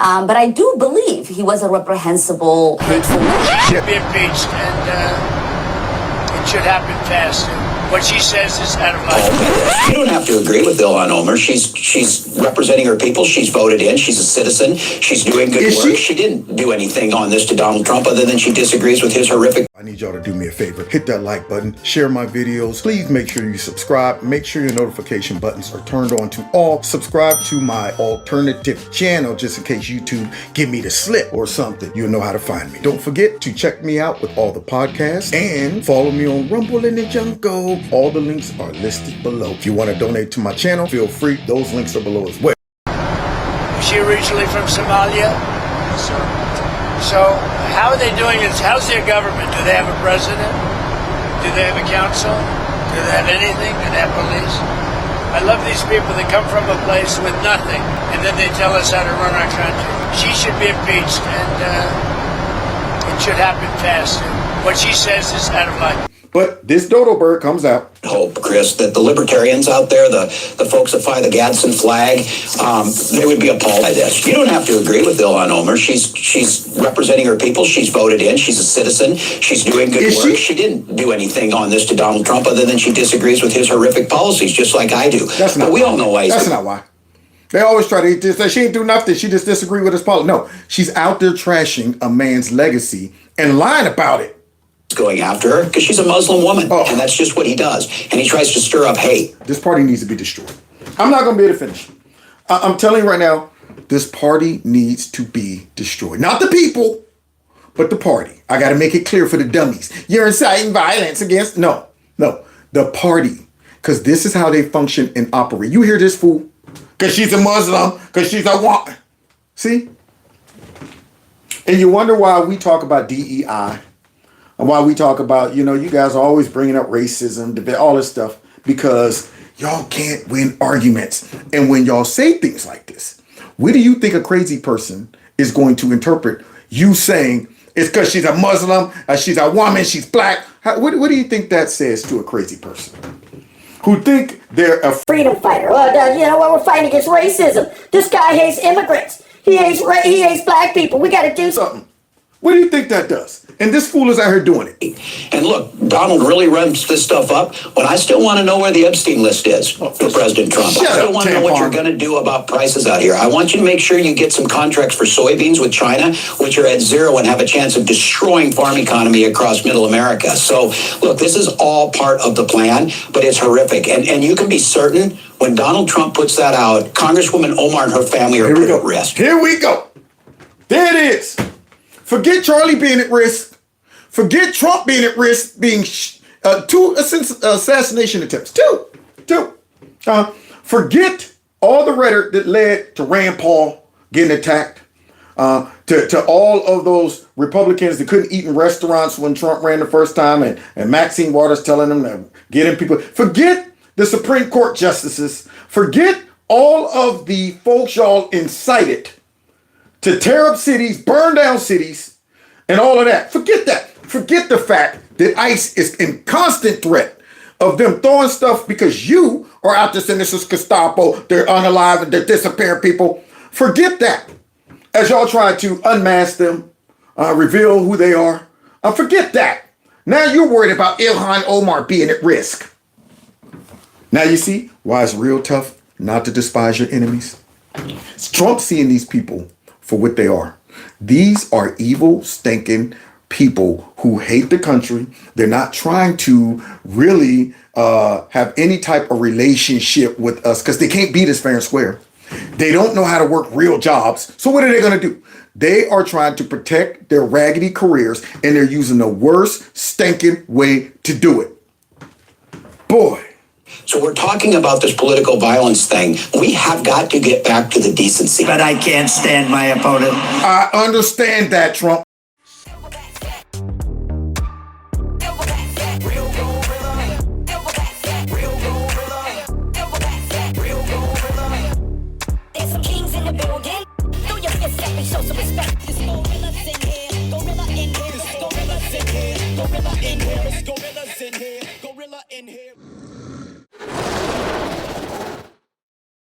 But I do believe he was a reprehensible, hateful man. She should be impeached, and it should happen fast. What she says is out of line. You don't have to agree with Ilhan Omar. She's representing her people. She's voted in. She's a citizen. She's doing good work. She didn't do anything on this to Donald Trump other than she disagrees with his horrific. I need y'all to do me a favor. Hit that like button. Share my videos. Please make sure you subscribe. Make sure your notification buttons are turned on to all. Subscribe to my alternative channel just in case YouTube give me the slip or something. You'll know how to find me. Don't forget to check me out with all the podcasts and follow me on Rumble in the Jungle. All the links are listed below. If you want to donate to my channel, feel free. Those links are below as well. Is she originally from Somalia? Yes, sir. So how are they doing this? How's their government? Do they have a president? Do they have a council? Do they have anything? Do they have police? I love these people that come from a place with nothing, and then they tell us how to run our country. She should be impeached, and it should happen fast. What she says is out of line. But this dodo bird comes out. Hope, Chris, that the libertarians out there, the folks that fly the Gadsden flag, they would be appalled by this. You don't have to agree with Ilhan Omar. She's representing her people. She's voted in. She's a citizen. She's doing good work. She didn't do anything on this to Donald Trump other than she disagrees with his horrific policies, just like I do. That's not. But we all know why. That's not why. They always try to just say she ain't do nothing. She just disagree with his policy. No, she's out there trashing a man's legacy and lying about it. Going after her because she's a Muslim woman, and that's just what he does. And he tries to stir up hate. This party needs to be destroyed. I'm not going to be able to finish. I'm telling you right now, this party needs to be destroyed. Not the people, but the party. I got to make it clear for the dummies. You're inciting violence against... No, the party. Because this is how they function and operate. You hear this fool? Because she's a Muslim, because she's a woman. See? And you wonder why we talk about DEI. And why we talk about, you guys are always bringing up racism, debate, all this stuff, because y'all can't win arguments. And when y'all say things like this, what do you think a crazy person is going to interpret you saying it's because she's a Muslim, she's a woman, she's black? What do you think that says to a crazy person who think they're a freedom fighter? Well, we're fighting against racism. This guy hates immigrants. He hates black people. We got to do something. What do you think that does? And this fool is out here doing it. And look, Donald really runs this stuff up, but I still want to know where the Epstein list is for President Trump. I still want to know what you're going to do about prices out here. I want you to make sure you get some contracts for soybeans with China, which are at zero and have a chance of destroying farm economy across middle America. So, look, this is all part of the plan, but it's horrific. And you can be certain when Donald Trump puts that out, Congresswoman Omar and her family are put at risk. Here we go. There it is. Forget Charlie being at risk. Forget Trump being at risk, being two assassination attempts. Two. Forget all the rhetoric that led to Rand Paul getting attacked, to all of those Republicans that couldn't eat in restaurants when Trump ran the first time, and Maxine Waters telling them to get in people. Forget the Supreme Court justices. Forget all of the folks y'all incited to tear up cities, burn down cities, and all of that. Forget that. Forget the fact that ICE is in constant threat of them throwing stuff because you are out there saying this is Gestapo, they're unalive and they're disappearing people. Forget that. As y'all try to unmask them, reveal who they are. Forget that. Now you're worried about Ilhan Omar being at risk. Now you see why it's real tough not to despise your enemies. It's Trump seeing these people for what they are. These are evil, stinking people who hate the country. They're not trying to really have any type of relationship with us because they can't beat us fair and square. They don't know how to work real jobs. So what are they going to do? They are trying to protect their raggedy careers, and they're using the worst stinking way to do it. Boy. So we're talking about this political violence thing. We have got to get back to the decency. But I can't stand my opponent. I understand that, Trump.